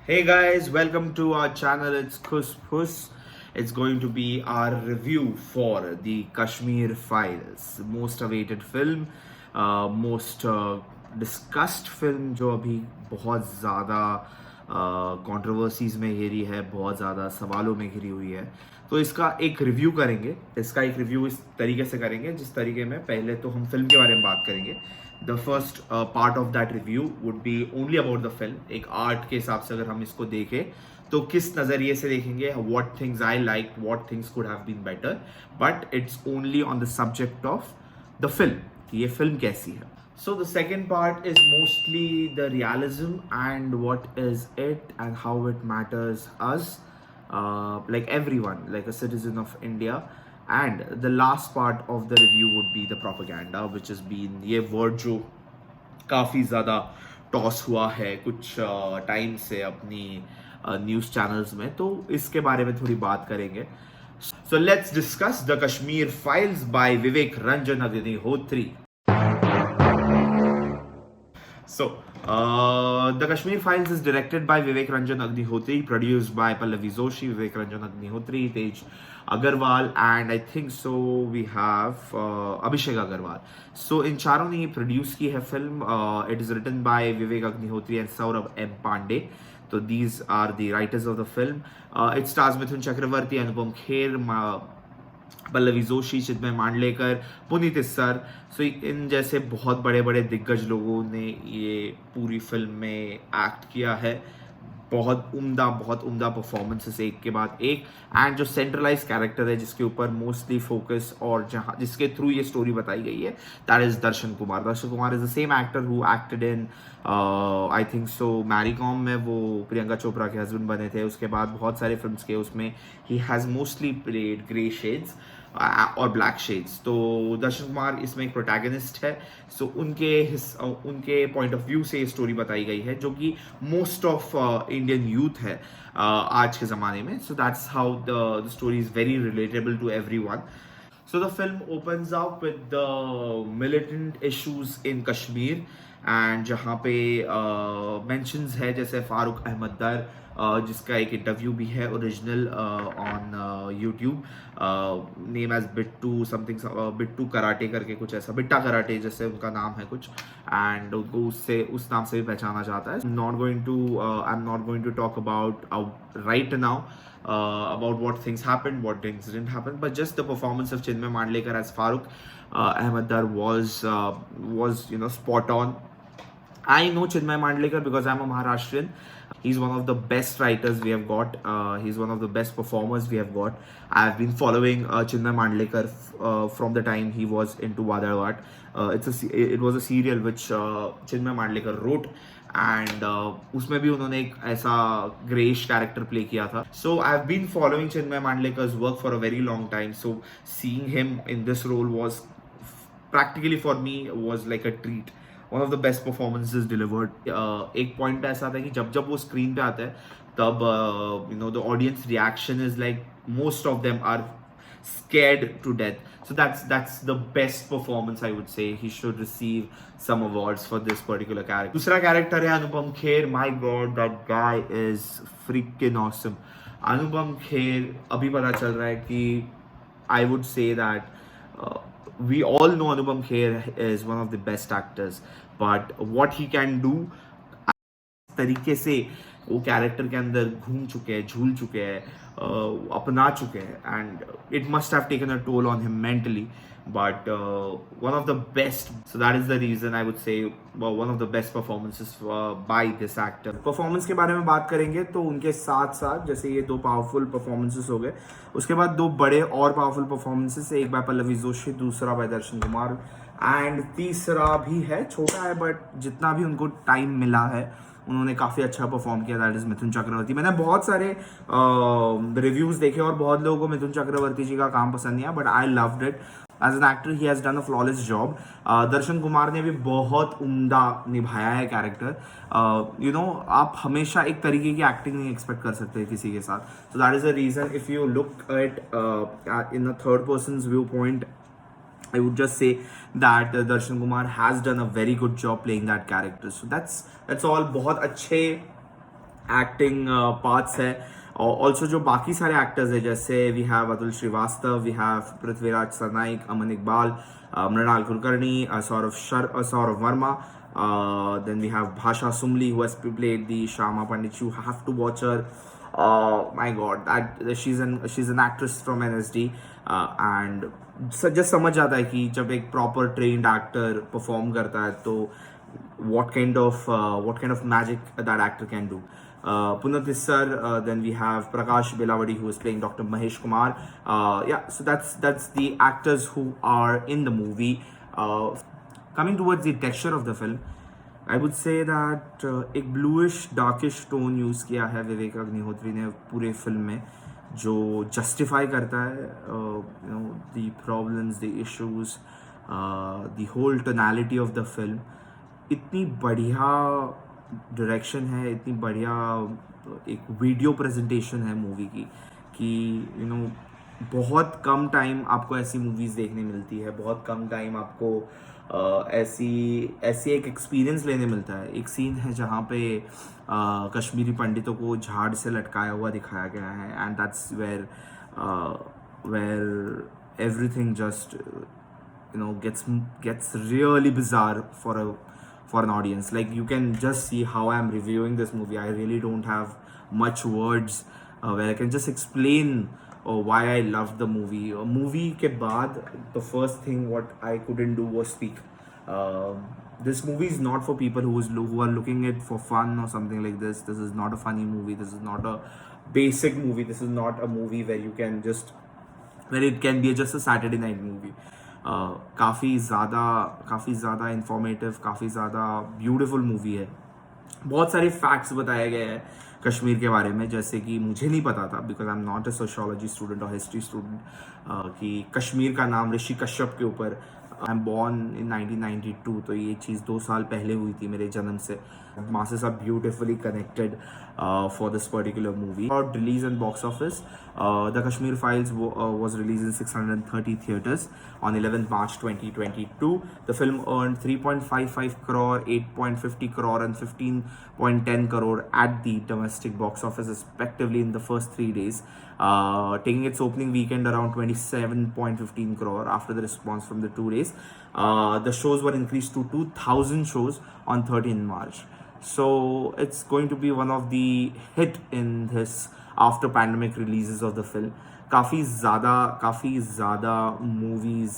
Hey guys, welcome to our channel. It's Kus Pus. It's going to be our review for the Kashmir Files, most awaited film, most discussed film जो अभी बहुत ज़्यादा controversies में घिरी है, बहुत ज़्यादा सवालों में घिरी हुई है. तो इसका एक रिव्यू करेंगे. इसका एक रिव्यू इस तरीके से करेंगे जिस तरीके में पहले तो हम फिल्म के बारे में बात करेंगे. The first part of that review would be only about the film. एक आर्ट के हिसाब से अगर हम इसको देखें तो किस नज़रिए से देखेंगे, what things I like, what things could have been better, but it's only on the subject of the film कि ये फिल्म कैसी है. So the second part is mostly the realism and what is it and how it matters us, like everyone, like a citizen of India. And the last part of the review would be the propaganda, which has been ये word जो काफ़ी ज़्यादा toss हुआ है कुछ time से अपनी news channels में, तो इसके बारे में थोड़ी बात करेंगे. So let's discuss the Kashmir Files by Vivek Ranjan Agnihotri. So, the Kashmir Files is directed by Vivek Ranjan Agnihotri, produced by Pallavi, Vivek Ranjan Agnihotri, Tej Agarwal, and I think so we have Abhishek Agarwal. So, in चारों ने ये produce की है film. It is written by Vivek Agnihotri and Saurabh M. Pandey. So, these are the writers of the film. It stars Mithun Chakravarti, Anupam Kher, Pallavi Joshi, Chinmay Mandlekar, Puneet sir. So इन जैसे बहुत बड़े बड़े दिग्गज लोगों ने ये पूरी फिल्म में एक्ट किया है. बहुत उम्दा परफॉर्मेंसेस एक के बाद एक. एंड जो सेंट्रलाइज कैरेक्टर है जिसके ऊपर मोस्टली फोकस और जहाँ जिसके थ्रू ये स्टोरी बताई गई है, that is Darshan Kumar. Darshan Kumar is the same actor who acted in I think so Mary Kom में वो प्रियंका चोपड़ा के हस्बैंड बने थे. उसके बाद बहुत सारे फिल्म्स के उसमें he has mostly played grey shades और ब्लैक शेड्स. तो दर्शन कुमार इसमें एक प्रोटैगनिस्ट है. सो उनके पॉइंट ऑफ व्यू से ये स्टोरी बताई गई है जो कि मोस्ट ऑफ इंडियन यूथ है आज के ज़माने में. So that's how the story is very relatable to everyone. So the film opens up with the militant issues in Kashmir, and जहाँ पे mentions है जैसे फारूक अहमद दर, जिसका एक इंटरव्यू भी है original on YouTube, name as Bittu something, Bittu karate करके कुछ ऐसा, बिट्टा कराटे जैसे उनका नाम है कुछ, एंड उनको उससे उस नाम से भी पहचाना जाता है. I am not going to talk about right now about what things happened, what things didn't happen, but just the performance of Chinmay Mandlekar as Farooq Ahmed Dar was spot on. I know Chinmay Mandlekar because I'm a Maharashtrian. He's one of the best writers we have got. He's one of the best performers we have got. I've been following Chinmay Mandlekar from the time he was into Vadarvat. It was a serial which Chinmay Mandlekar wrote. And उसमें भी उन्होंने एक ऐसा greyish character play किया था. So I have been following Chinmay Mandlekar's work for a very long time. So seeing him in this role was practically for me was like a treat. One of the best performances delivered. एक point ऐसा था कि जब वो screen पे आता है तब the audience reaction is like most of them are scared to death. So that's the best performance, I would say. He should receive some awards for this particular character. दूसरा character है Anupam Kher. My God, that guy is freaking awesome. Anupam Kher अभी पता चल रहा है कि I would say that we all know Anupam Kher is one of the best actors, but what he can do तरीके से वो कैरेक्टर के अंदर घूम चुके हैं, झूल चुके हैं, अपना चुके हैं, and it must have taken a toll on him mentally, but one of the best. So that is the reason I would say one of the best performances by this actor. Performance के बारे में बात करेंगे तो उनके साथ साथ जैसे ये दो पावरफुल परफॉर्मेंसेस हो गए, उसके बाद दो बड़े और पावरफुल परफॉर्मेंसेस, एक बाय पल्लवी जोशी, दूसरा बाय दर्शन कुमार, एंड तीसरा भी है, छोटा है बट जितना भी उनको टाइम मिला है उन्होंने काफ़ी अच्छा परफॉर्म किया, दैट इज़ मिथुन चक्रवर्ती. मैंने बहुत सारे रिव्यूज़ देखे और बहुत लोगों को मिथुन चक्रवर्ती जी का काम पसंद नहीं आया, but I loved it. As an actor he has done a flawless job. Darshan Kumar ने भी बहुत उम्दा निभाया है कैरेक्टर. आप हमेशा एक तरीके की एक्टिंग नहीं एक्सपेक्ट कर सकते किसी के साथ. So that is the reason if you look at in a third person view point, I would just say that Darshan Kumar has done a very good job playing that character. So that's all. बहुत अच्छे acting parts है. और also जो बाकी सारे actors है, जैसे we have Atul Shrivastava, we have Prithviraj Sarnaik, Aman Iqbal, Mrunal Kulkarni, Saurabh Verma. Then we have Bhasha Sumli, who has played the Shama Pandit. You have to watch her. My God, that she's an actress from NSD, and just समझ जाता है कि जब एक proper trained actor perform करता है तो what kind of magic that actor can do. Punat Nissar, then we have Prakash Belavadi, who is playing Dr. Mahesh Kumar. Yeah, so that's the actors who are in the movie. Coming towards the texture of the film, I would say that एक bluish darkish tone use किया है विवेक अग्निहोत्री ने पूरे film में, जो justify करता है the problems, the issues, the whole tonality of the film. इतनी बढ़िया डायरेक्शन है, इतनी बढ़िया एक वीडियो प्रेजेंटेशन है मूवी की कि बहुत कम टाइम आपको ऐसी मूवीज़ देखने मिलती है, बहुत कम टाइम आपको ऐसी एक एक्सपीरियंस लेने मिलता है. एक सीन है जहाँ पे कश्मीरी पंडितों को झाड़ से लटकाया हुआ दिखाया गया है, and that's where everything just gets really bizarre for an audience. Like, you can just see how I'm reviewing this movie. I really don't have much words where I can just explain why I loved the movie. Movie ke baad, the first thing what I couldn't do was speak. This movie is not for people who are looking at for fun or something like this. This is not a funny movie. This is not a basic movie. This is not a movie where it can be just a Saturday night movie. काफ़ी ज़्यादा informative, काफ़ी ज़्यादा beautiful movie है. बहुत सारे facts बताए गए हैं कश्मीर के बारे में, जैसे कि मुझे नहीं पता था, because I am not a sociology student और हिस्ट्री स्टूडेंट, कि कश्मीर का नाम ऋषि कश्यप के ऊपर. आई एम बॉर्न इन 1992, तो ये चीज़ 2 साल पहले हुई थी मेरे जन्म से. Masses are beautifully connected for this particular movie. About release and box office, The Kashmir Files was released in 630 theaters on 11th March 2022. The film earned 3.55 crore, 8.50 crore and 15.10 crore at the domestic box office respectively in the first 3 days, taking its opening weekend around 27.15 crore after the response from the 2 days. The shows were increased to 2,000 shows on 13 March. So it's going to be one of the hit in this after pandemic releases of the film. काफ़ी ज़्यादा movies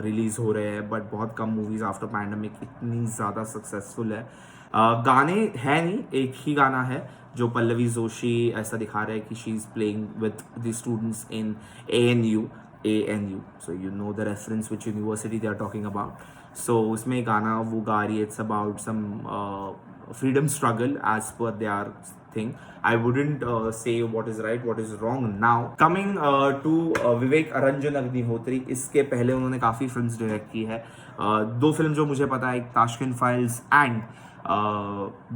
release हो रहे हैं, but बहुत कम movies after pandemic इतनी ज़्यादा successful है. गाने है नहीं, एक ही गाना है जो पल्लवी जोशी ऐसा दिखा रहा है कि she is playing with the students in ANU. So you know the reference which university they are talking about. So उसमें गाना वो गा रही है, it's about some freedom struggle as per their thing. I wouldn't say what is right, what is wrong now. Coming to Vivek Ranjan Agnihotri, इसके पहले उन्होंने काफ़ी फिल्म्स डायरेक्ट की है. 2 फिल्म जो मुझे पता है, एक Tashkent files and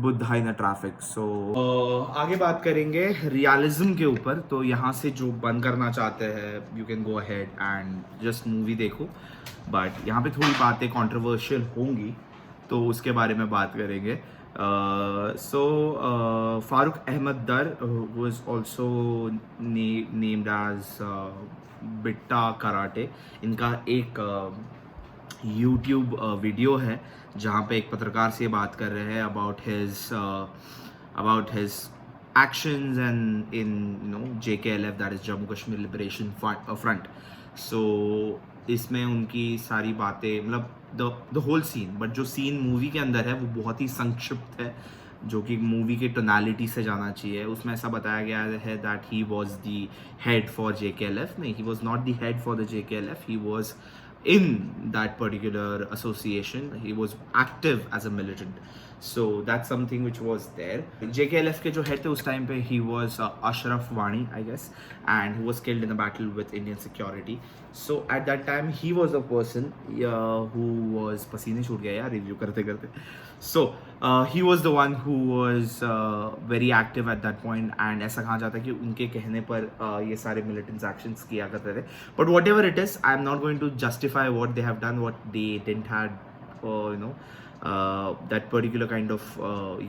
Buddha in traffic. So आगे बात करेंगे रियलिज्म के ऊपर. तो यहाँ से जो बंद करना चाहते हैं, you can go ahead and just movie देखो, बट यहाँ पे थोड़ी बातें कंट्रोवर्शियल होंगी, तो उसके बारे में बात करेंगे. So Farooq Ahmed Dar, who is also named as Bitta Karate, इनका एक YouTube वीडियो है जहाँ पे एक पत्रकार से बात कर रहे हैं about his actions and in JKLF, that is Jammu Kashmir Liberation Front. So इसमें उनकी सारी बातें, मतलब द होल सीन, बट जो सीन मूवी के अंदर है वो बहुत ही संक्षिप्त है, जो कि मूवी के टोनालिटी से जाना चाहिए. उसमें ऐसा बताया गया है that he was the head for JKLF. नहीं, he was not the head for the JKLF. He was in that particular association. He was active as a militant. So that's something which was there. JKLF के जो head थे उस time पे he was Ashraf Wani, I guess, and who was killed in a battle with Indian security. So at that time he was the person who was पसीने छूट गया यार review करते करते. So he was the one who was very active at that point, and ऐसा कहा जाता है कि उनके कहने पर ये सारे militants actions किया करते थे. But whatever it is, I am not going to justify what they have done, what they didn't had, that particular kind of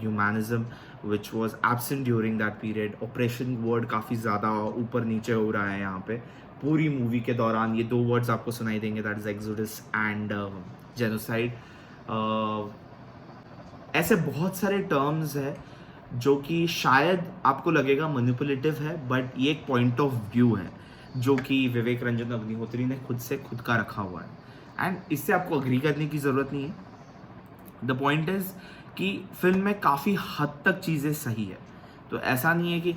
humanism. which was absent during that period. Operation word काफ़ी ज़्यादा ऊपर नीचे हो रहा है यहाँ पे पूरी मूवी के दौरान. ये दो वर्ड्स आपको सुनाई देंगे, that is exodus and genocide. ऐसे बहुत सारे टर्म्स है जो कि शायद आपको लगेगा मैनिपुलेटिव है, बट ये एक पॉइंट ऑफ व्यू है जो कि विवेक रंजन अग्निहोत्री ने खुद का रखा हुआ है, एंड इससे आपको अग्री करने की ज़रूरत नहीं है. द पॉइंट इज़ कि फिल्म में काफ़ी हद तक चीज़ें सही है, तो ऐसा नहीं है कि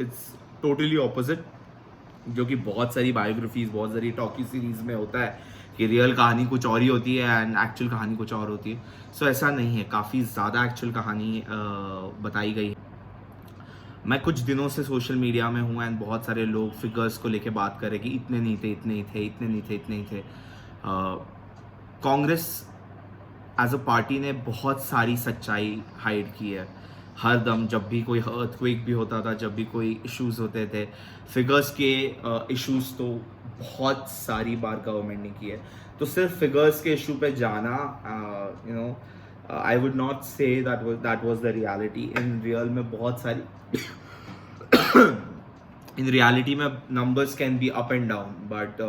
इट्स टोटली ऑपोजिट, जो कि बहुत सारी बायोग्राफीज, बहुत सारी टॉकी सीरीज में होता है कि रियल कहानी कुछ और ही होती है एंड एक्चुअल कहानी कुछ और होती है. सो ऐसा नहीं है, काफ़ी ज़्यादा एक्चुअल कहानी बताई गई है. मैं कुछ दिनों से सोशल मीडिया में हूँ एंड बहुत सारे लोग फिगर्स को लेके बात कर रहे कि इतने नहीं थे, इतने ही थे, इतने नहीं थे, इतने ही थे. कांग्रेस एज अ पार्टी ने बहुत सारी सच्चाई हाइड की है. हर दम जब भी कोई अर्थक्वेक भी होता था, जब भी कोई इश्यूज होते थे, फिगर्स के इश्यूज तो बहुत सारी बार गवर्नमेंट ने किए. तो सिर्फ फिगर्स के इशू पे जाना, I would not say that was the reality. In real में बहुत सारी इन रियलिटी में numbers can be up and down, but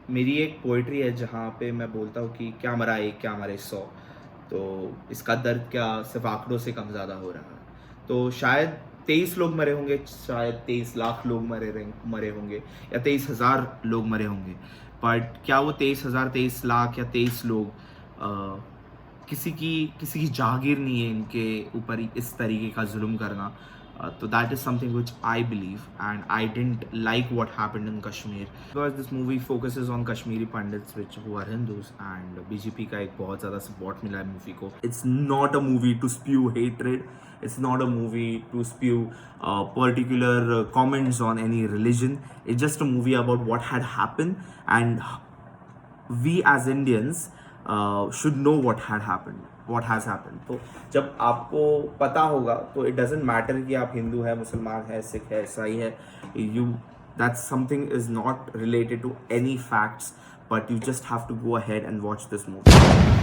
मेरी एक पोइट्री है जहाँ पे मैं बोलता हूँ कि क्या मरा एक, क्या मरे 100. तो इसका दर्द क्या सिर्फ आंकड़ों से कम ज़्यादा हो रहा है. तो शायद 23 लोग मरे होंगे, शायद 23 लाख लोग मरे होंगे, या 23,000 लोग मरे होंगे, बट क्या वो 23,000, 23 लाख या 23 लोग किसी की जागीर नहीं है इनके ऊपर इस तरीके का जुल्म करना. So that is something which I believe, and I didn't like what happened in Kashmir because this movie focuses on Kashmiri pandits who are Hindus, and BJP का एक बहुत ज़्यादा support मिला है मूवी को. It's not a movie to spew hatred. It's not a movie to spew particular comments on any religion. It's just a movie about what had happened, and we as Indians should know what has happened. तो जब आपको पता होगा तो it doesn't matter कि आप हिंदू है, मुसलमान है, सिख है, ईसाई है. That's something is not related to any facts, but you just have to go ahead and watch this movie.